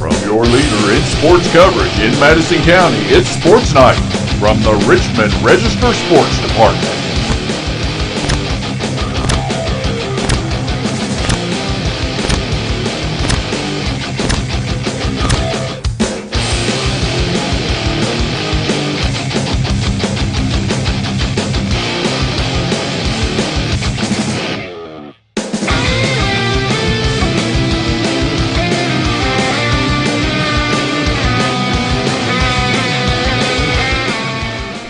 From your leader in sports coverage in Madison County, it's Sports Night from the Richmond Register Sports Department.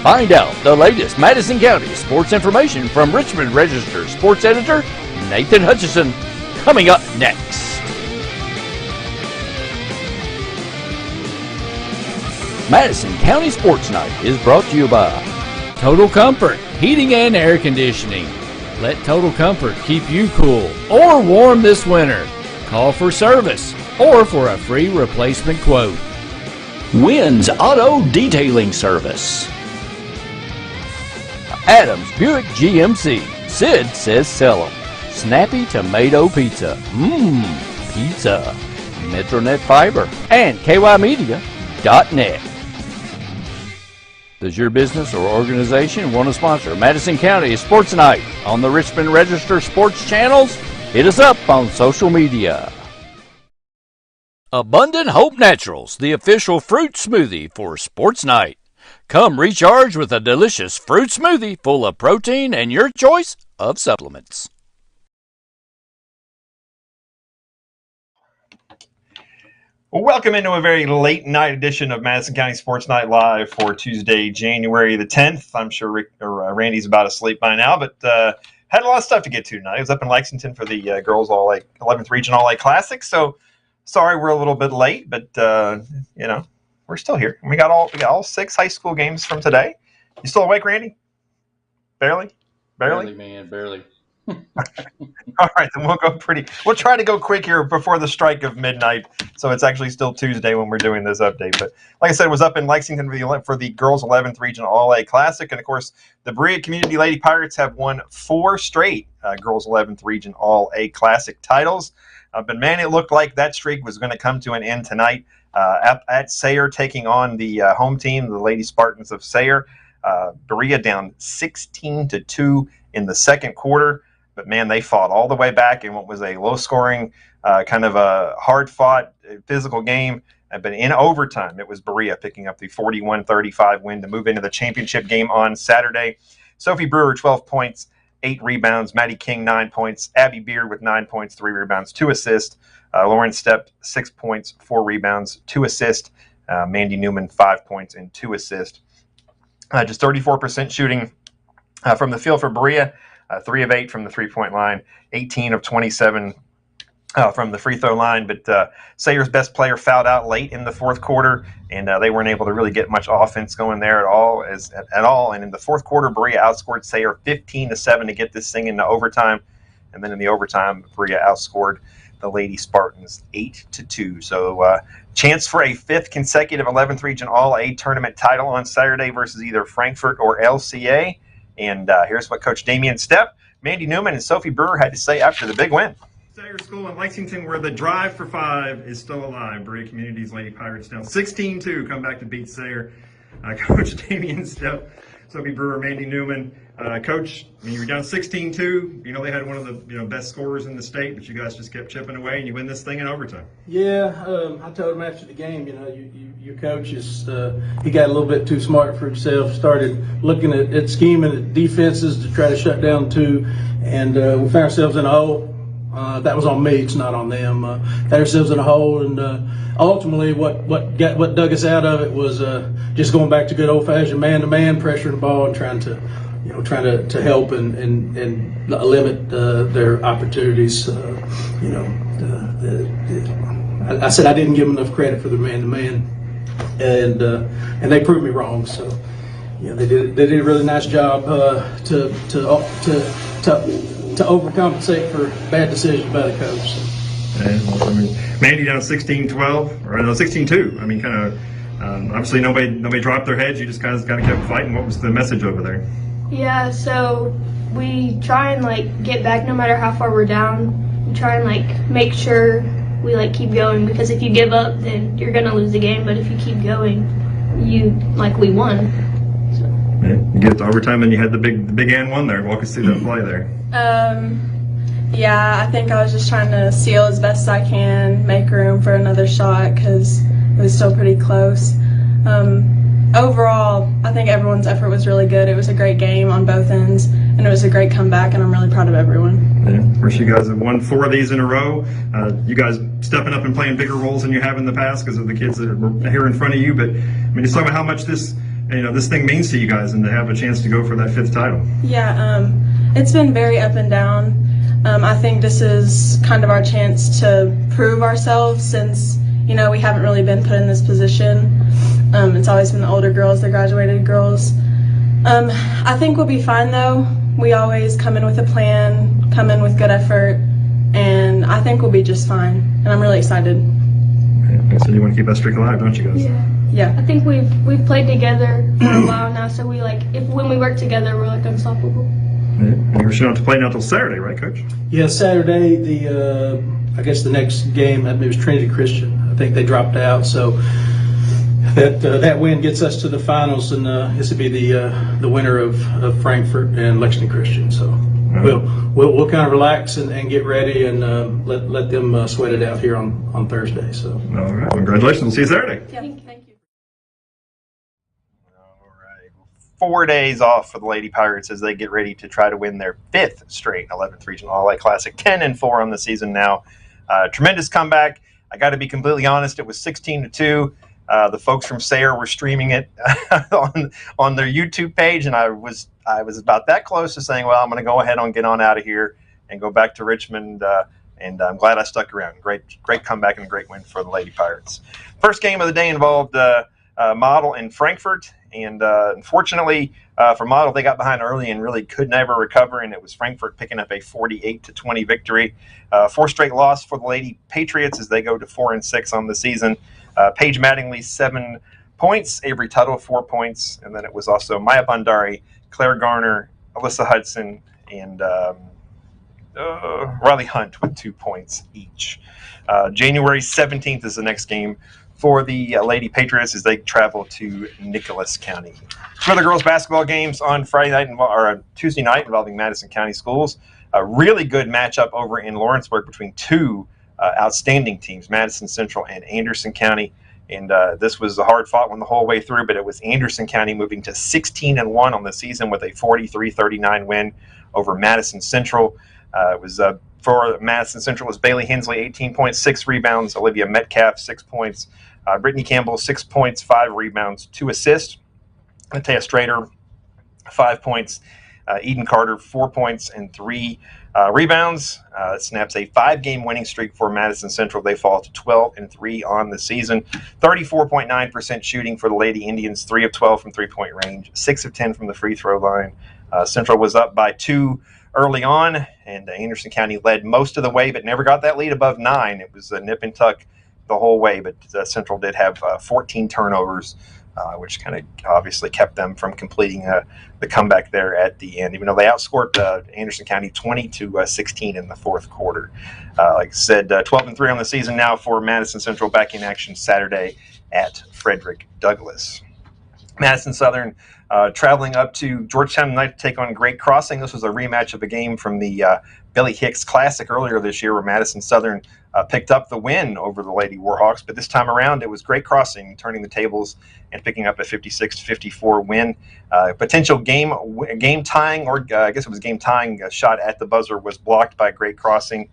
Find out the latest Madison County sports information from Richmond Register sports editor Nathan Hutchison, coming up next. Madison County Sports Night is brought to you by Total Comfort Heating and Air Conditioning. Let Total Comfort keep you cool or warm this winter. Call for service or for a free replacement quote. Wynn's Auto Detailing Service. Adams Buick GMC. Sid says sell 'em. Snappy Tomato Pizza. Pizza. Metronet Fiber. And KYmedia.net. Does your business or organization want to sponsor Madison County Sports Night on the Richmond Register Sports channels? Hit us up on social media. Abundant Hope Naturals, the official fruit smoothie for Sports Night. Come recharge with a delicious fruit smoothie full of protein and your choice of supplements. Welcome into a very late night edition of Madison County Sports Night Live for Tuesday, January the 10th. I'm sure Randy's about asleep by now, but had a lot of stuff to get to tonight. I was up in Lexington for the girls 11th Region All-A Classic, so sorry we're a little bit late, but we're still here. We got all 6 high school games from today. You still awake, Randy? Barely, man, barely. All right, then we'll try to go quick here before the strike of midnight. So it's actually still Tuesday when we're doing this update. But like I said, it was up in Lexington for the girls 11th Region All-A Classic. And of course, the Berea Community Lady Pirates have won 4 straight girls 11th Region All-A Classic titles. But man, it looked like that streak was going to come to an end tonight. At Sayre, taking on the home team, the Lady Spartans of Sayre. Berea down 16-2 in the second quarter, but man, they fought all the way back in what was a low-scoring, kind of a hard-fought, physical game. But in overtime, it was Berea picking up the 41-35 win to move into the championship game on Saturday. Sophie Brewer, 12 points, 8 rebounds. Maddie King, 9 points. Abby Beard with 9 points, 3 rebounds, 2 assists. Lauren Stepp, 6 points, 4 rebounds, 2 assists. Mandy Newman, 5 points and 2 assists. Just 34% shooting from the field for Berea, 3 of 8 from the three-point line, 18 of 27 from the free throw line. But Sayre's best player fouled out late in the fourth quarter, and they weren't able to really get much offense going there at all. And in the fourth quarter, Berea outscored Sayre 15-7 to get this thing into overtime. And then in the overtime, Berea outscored the Lady Spartans 8-2. So chance for a 5th consecutive 11th Region All-A tournament title on Saturday versus either Frankfort or LCA. And here's what Coach Damian Stepp, Mandy Newman, and Sophie Brewer had to say after the big win. Sayre School in Lexington, where the drive for 5 is still alive. Berea Community's Lady Pirates down 16-2, come back to beat Sayre. Coach Damian Stepp, Sophie Brewer, Mandy Newman. Coach, you were down 16-2. You know they had one of the best scorers in the state, but you guys just kept chipping away, and you win this thing in overtime. Yeah, I told him after the game, your coach is he got a little bit too smart for himself. Started looking at scheming at defenses to try to shut down 2, and we found ourselves in a hole. That was on me. It's not on them. Found ourselves in a hole, and ultimately, what dug us out of it was just going back to good old-fashioned man-to-man, pressuring the ball and trying to help and limit their opportunities. I said I didn't give them enough credit for their man-to-man, and they proved me wrong. So they did a really nice job to overcompensate for bad decisions by the coach. So. And, Mandy down 16-12 or no 16-2. I mean, kind of obviously nobody dropped their heads. You just kind of kept fighting. What was the message over there? Yeah, so we try and get back no matter how far we're down. We try and make sure we like keep going, because if you give up, then you're gonna lose the game. But if you keep going, we won. So. Yeah, you get to overtime, and you had the big and one there. Walk us through that play there. Yeah, I think I was just trying to seal as best as I can, make room for another shot because it was still pretty close. Overall, I think everyone's effort was really good. It was a great game on both ends, and it was a great comeback, and I'm really proud of everyone. Yeah, of course, you guys have won 4 of these in a row. You guys stepping up and playing bigger roles than you have in the past because of the kids that were here in front of you. But I mean, just talk about how much this thing means to you guys, and to have a chance to go for that 5th title. Yeah, it's been very up and down. I think this is kind of our chance to prove ourselves since, we haven't really been put in this position. It's always been the older girls, the graduated girls. I think we'll be fine though. We always come in with a plan, come in with good effort, and I think we'll be just fine. And I'm really excited. Okay. So you want to keep that streak alive, don't you guys? Yeah. I think we've played together for a while now, so when we work together, we're unstoppable. Yeah. And you're showing up to play now till Saturday, right, Coach? Yeah, Saturday, I guess the next game, it was Trinity Christian. I think they dropped out, so that win gets us to the finals, and this would be the winner of Frankfort and Lexington Christian. So we'll kind of relax and get ready and let them sweat it out here on Thursday. So all right, congratulations. We'll see you Saturday. Yeah, thank you. 4 days off for the Lady Pirates as they get ready to try to win their 5th straight 11th Regional All-White Classic. 10-4 on the season now. Tremendous comeback. I got to be completely honest. It was 16-2. The folks from Sayre were streaming it on their YouTube page, and I was about that close to saying, well, I'm going to go ahead and get on out of here and go back to Richmond. And I'm glad I stuck around. Great comeback and a great win for the Lady Pirates. First game of the day involved Model and Frankfort. And unfortunately for Model, they got behind early and really could never recover, and it was Frankfort picking up a 48-20 victory. 4 straight loss for the Lady Patriots as they go to 4-6 on the season. Paige Mattingly 7 points, Avery Tuttle 4 points, and then it was also Maya Bandari, Claire Garner, Alyssa Hudson, and Riley Hunt with 2 points each. January 17th is the next game for the Lady Patriots as they travel to Nicholas County. Some other girls basketball games on Tuesday night involving Madison County schools. A really good matchup over in Lawrenceburg between 2 outstanding teams, Madison Central and Anderson County. And this was a hard-fought one the whole way through, but it was Anderson County moving to 16-1 on the season with a 43-39 win over Madison Central. It was for Madison Central was Bailey Hensley, 18 points, 6 rebounds. Olivia Metcalf, 6 points. Brittany Campbell, 6 points, 5 rebounds, 2 assists. Natea Strader, 5 points. Eden Carter, 4 points and 3 rebounds. Snaps a 5-game winning streak for Madison Central. They fall to 12-3 on the season. 34.9% shooting for the Lady Indians, 3 of 12 from three-point range, 6 of 10 from the free throw line. Central was up by 2 early on, and Anderson County led most of the way, but never got that lead above 9. It was a nip and tuck the whole way, but Central did have 14 turnovers, which kind of obviously kept them from completing the comeback there at the end, even though they outscored Anderson County 20-16 in the 4th quarter. Like I said, 12-3 on the season now for Madison Central, back in action Saturday at Frederick Douglass. Madison Southern traveling up to Georgetown tonight to take on Great Crossing. This was a rematch of a game from the Billy Hicks Classic earlier this year where Madison Southern picked up the win over the Lady Warhawks, but this time around it was Great Crossing turning the tables and picking up a 56-54 win. Potential game tying, or I guess it was game tying shot at the buzzer was blocked by Great Crossing.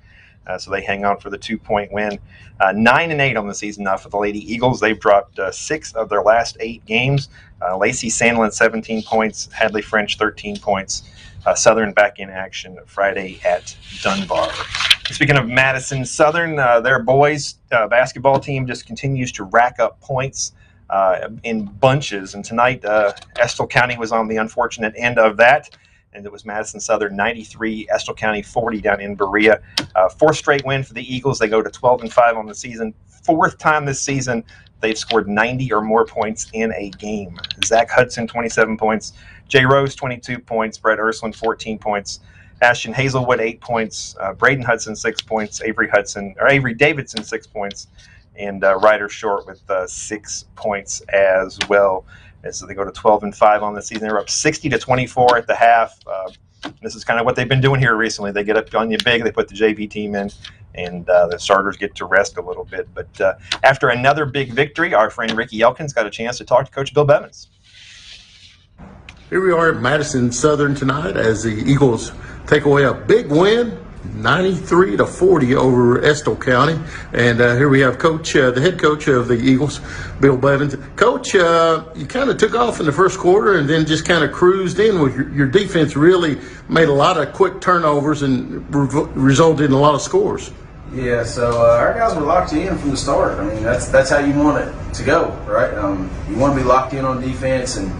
So they hang on for the 2-point win. 9-8 on the season now for the Lady Eagles. They've dropped 6 of their last 8 games. Lacey Sandlin, 17 points. Hadley French, 13 points. Southern back in action Friday at Dunbar. Speaking of Madison Southern, their boys basketball team just continues to rack up points in bunches. And tonight, Estill County was on the unfortunate end of that. And it was Madison Southern 93, Estill County 40 down in Berea. 4th straight win for the Eagles. They go to 12-5 on the season. 4th time this season they've scored 90 or more points in a game. Zach Hudson, 27 points. Jay Rose, 22 points. Brett Ursuline, 14 points. Ashton Hazelwood 8 points, Braden Hudson 6 points, Avery Davidson 6 points, and Ryder Short with 6 points as well. And so they go to 12-5 on the season. They're up 60-24 at the half. This is kind of what they've been doing here recently. They get up on you big, they put the JV team in, and the starters get to rest a little bit. But after another big victory, our friend Ricky Elkins got a chance to talk to Coach Bill Bevins. Here we are at Madison Southern tonight as the Eagles take away a big win, 93-40 over Estill County. And here we have Coach, the head coach of the Eagles, Bill Bevins. Coach, you kind of took off in the first quarter and then just kind of cruised in with your defense. Really made a lot of quick turnovers and resulted in a lot of scores. Yeah, so our guys were locked in from the start. I mean, that's how you want it to go, right? You want to be locked in on defense, and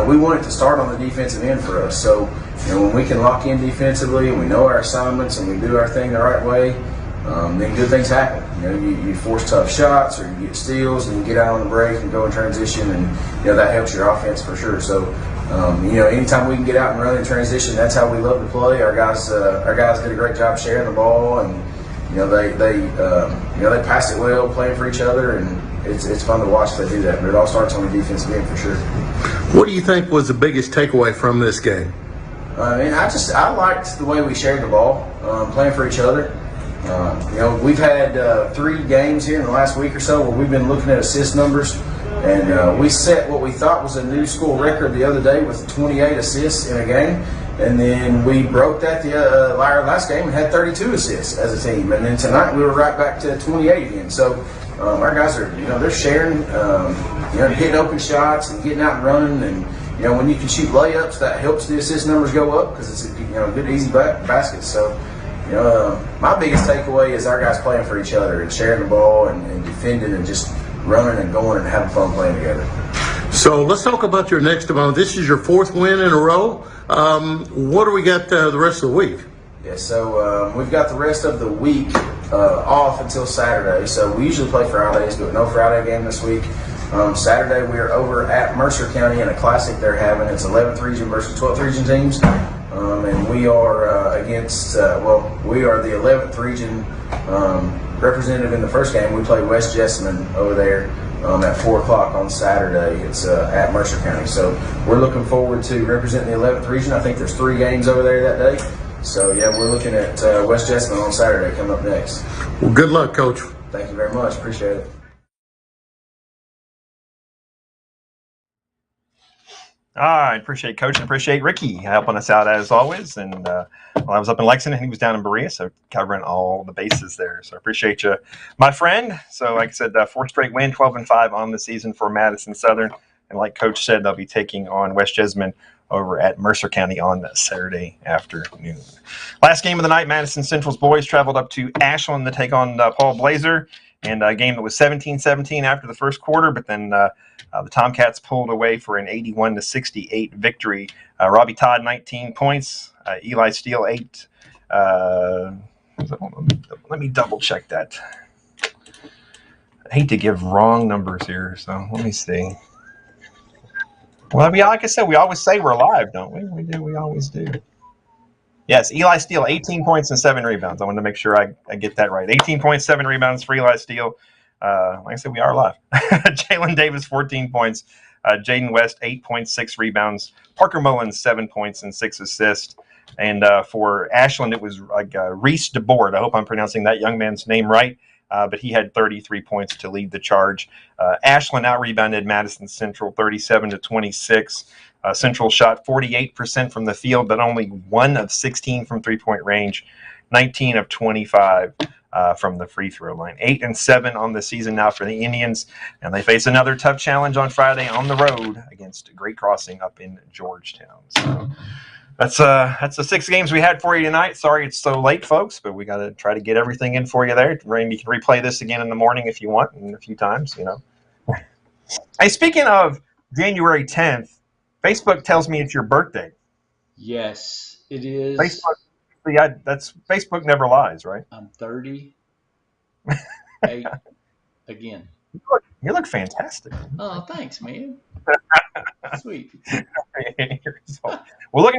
we want it to start on the defensive end for us. So when we can lock in defensively and we know our assignments and we do our thing the right way, then good things happen. You force tough shots or you get steals and you get out on the break and go in transition, and that helps your offense for sure. So anytime we can get out and run in transition, that's how we love to play. Our guys did a great job sharing the ball, and they pass it well, playing for each other, and it's fun to watch they do that. But it all starts on the defensive end for sure. What do you think was the biggest takeaway from this game? I liked the way we shared the ball, playing for each other. We've had 3 games here in the last week or so where we've been looking at assist numbers, and we set what we thought was a new school record the other day with 28 assists in a game, and then we broke that our last game and had 32 assists as a team, and then tonight we were right back to 28 again. So our guys are, they're sharing, hitting open shots and getting out and running, and when you can shoot layups, that helps the assist numbers go up because it's good easy baskets. So my biggest takeaway is our guys playing for each other and sharing the ball and defending and just running and going and having fun playing together. So let's talk about your next opponent. This is your 4th win in a row. What do we got the rest of the week? Yeah, so we've got the rest of the week off until Saturday. So we usually play Fridays, but no Friday game this week. Saturday we are over at Mercer County in a classic they're having. It's 11th region versus 12th region teams. And we are we are the 11th region representative in the first game. We play West Jessamine over there at 4 o'clock on Saturday. It's at Mercer County. So we're looking forward to representing the 11th region. I think there's 3 games over there that day. So yeah, we're looking at West Jessamine on Saturday coming up next. Well, good luck, Coach. Thank you very much. Appreciate it. All right, appreciate Coach and appreciate Ricky helping us out as always. And I was up in Lexington and he was down in Berea, so covering all the bases there. So I appreciate you, my friend. So like I said, 4th straight win, 12-5 on the season for Madison Southern. And like Coach said, they'll be taking on West Jessamine over at Mercer County on Saturday afternoon. Last game of the night, Madison Central's boys traveled up to Ashland to take on Paul Blazer. And a game that was 17-17 after the first quarter, but then the Tomcats pulled away for an 81-68 victory. Robbie Todd, 19 points. Eli Steele, 8. Let me double check that. I hate to give wrong numbers here, so let me see. Well, like I said, we always say we're live, don't we? We do. We always do. Yes, Eli Steele, 18 points and 7 rebounds. I wanted to make sure I get that right. 18 points, 7 rebounds for Eli Steele. Like I said, we are live. Jalen Davis, 14 points. Jaden West, 8.6 rebounds. Parker Mullins, 7 points and 6 assists. And for Ashland, it was Reese DeBoard. I hope I'm pronouncing that young man's name right. But he had 33 points to lead the charge. Ashland out-rebounded Madison Central 37-26. Central shot 48% from the field, but only 1 of 16 from three-point range, 19 of 25 from the free throw line. 8-7 on the season now for the Indians, and they face another tough challenge on Friday on the road against Great Crossing up in Georgetown. So that's the 6 games we had for you tonight. Sorry it's so late, folks, but we got to try to get everything in for you there. Randy, you can replay this again in the morning if you want, and a few times, Hey, speaking of January 10th, Facebook tells me it's your birthday. Yes, it is. Facebook never lies, right? I'm 30. Again. You look fantastic. Oh, thanks, man. Sweet. So, well,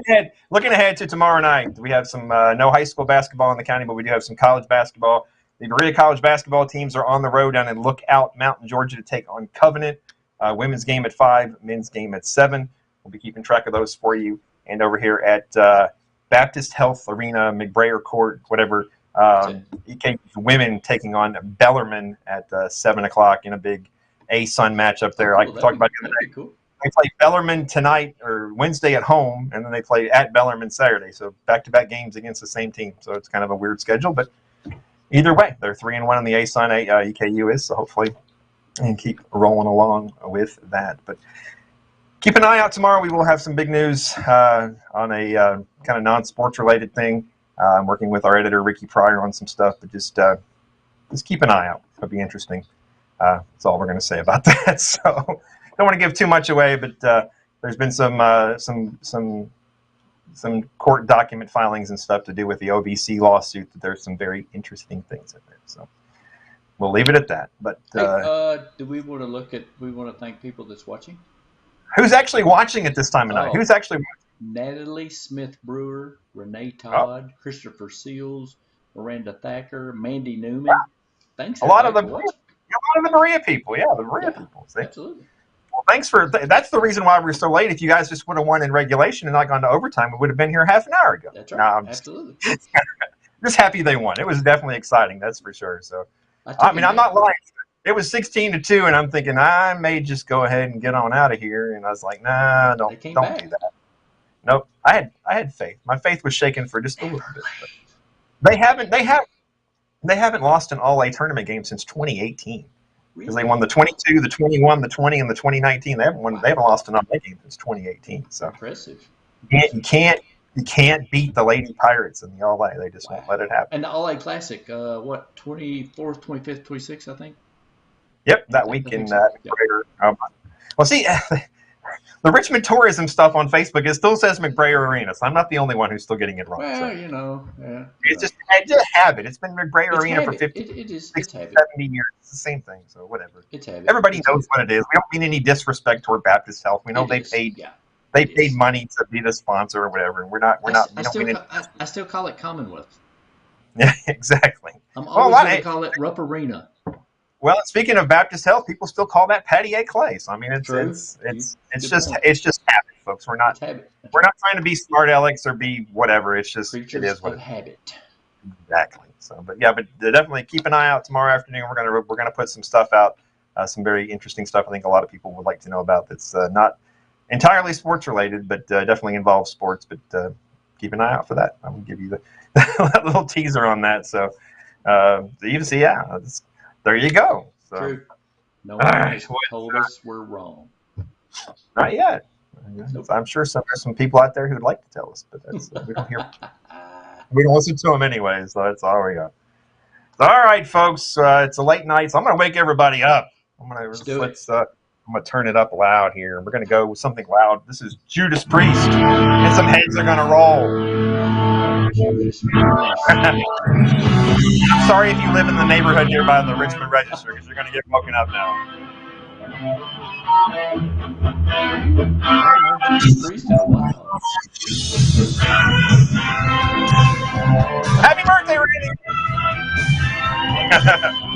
looking ahead to tomorrow night, we have some no high school basketball in the county, but we do have some college basketball. The Berea College basketball teams are on the road down in Lookout Mountain, Georgia, to take on Covenant. Women's game at 5, men's game at 7. We'll be keeping track of those for you. And over here at Baptist Health Arena, McBrayer Court, whatever, EK women taking on Bellarmine at 7 o'clock in a big A-Sun matchup there. Like we talked about the other day. Cool. They play Bellarmine tonight or Wednesday at home, and then they play at Bellarmine Saturday. So back-to-back games against the same team. So it's kind of a weird schedule, but either way, they're 3-1 on the A-Sun. EKU is, so hopefully and keep rolling along with that. But keep an eye out tomorrow. We will have some big news on a kind of non-sports related thing. I'm working with our editor, Ricky Pryor, on some stuff, but just keep an eye out. It'll be interesting. That's all we're going to say about that. So don't want to give too much away, but there's been some court document filings and stuff to do with the OVC lawsuit. There's some very interesting things in there. So we'll leave it at that. But do we want to we want to thank people that's watching? Who's actually watching at this time of night? Who's actually watching? Natalie Smith Brewer, Renee Todd, Christopher Seals, Miranda Thacker, Mandy Newman. Thanks. A lot of the Berea people. Yeah, the Berea people. See? Absolutely. Well, thanks for that's the reason why we're so late. If you guys just would have won in regulation and not gone to overtime, we would have been here half an hour ago. That's right. Absolutely. Just happy they won. It was definitely exciting, that's for sure. So, I'm not lying. It was 16-2, and I'm thinking I may just go ahead and get on out of here. And I was like, nah, don't do that. Nope. I had faith. My faith was shaken for just a little bit. But they haven't lost an All-A tournament game since 2018. Because they won the 22, the 21, the 20, and the 2019. They haven't lost an All-A game since 2018. So impressive. You can't beat the Lady Pirates in the All-A. They just won't let it happen. And the All-A Classic, 24th, 25th, 26th, I think. Yep, that week in McBrayer. Well, see, the Richmond tourism stuff on Facebook, it still says McBrayer Arena, so I'm not the only one who's still getting it wrong. Well, so. It's just a habit. It's been McBrayer Arena for 50, 60, 70 years. It's the same thing, so whatever. Everybody knows what it is. We don't mean any disrespect toward Baptist Health. We know they paid money to be the sponsor or whatever, and we're not. I still call it Commonwealth. Yeah, exactly. I'm always going to call it Rupp Arena. Well, speaking of Baptist Health, people still call that Patty A. Clay. So I mean, it's just habit, folks. We're not trying to be smart Alex or be whatever. It's just it is what habit. Exactly. So, but definitely keep an eye out tomorrow afternoon. We're gonna put some stuff out, some very interesting stuff. I think a lot of people would like to know about. That's not entirely sports related, but definitely involves sports. But keep an eye out for that. I will give you that little teaser on that. So you can see, there you go. So, true. No one has told us we're wrong. Not yet. I'm sure there's some people out there who'd like to tell us, but we don't hear. We don't listen to them anyway, so that's all we got. All right, folks. It's a late night, so I'm going to wake everybody up. I'm going to turn it up loud here. We're going to go with something loud. This is Judas Priest, and some heads are going to roll. I'm sorry if you live in the neighborhood nearby the Richmond Register, because you're going to get woken up now. Happy birthday, Randy!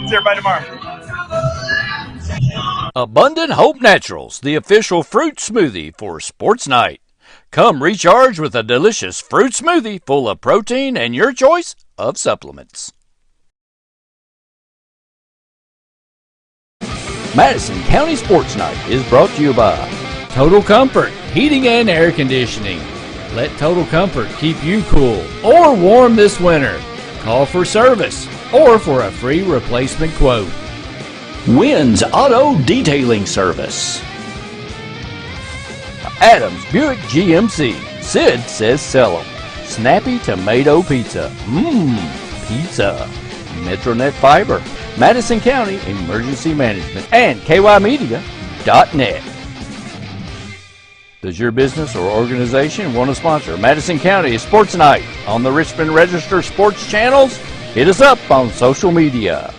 See everybody tomorrow. Abundant Hope Naturals, the official fruit smoothie for Sports Night. Come recharge with a delicious fruit smoothie full of protein and your choice of supplements. Madison County Sports Night is brought to you by Total Comfort Heating and Air Conditioning. Let Total Comfort keep you cool or warm this winter. Call for service or for a free replacement quote. Wynn's Auto Detailing Service. Adams Buick GMC. Sid says sell 'em. Snappy Tomato Pizza. Pizza. Metronet Fiber. Madison County Emergency Management. And KYmedia.net. Does your business or organization want to sponsor Madison County Sports Night on the Richmond Register Sports channels? Hit us up on social media.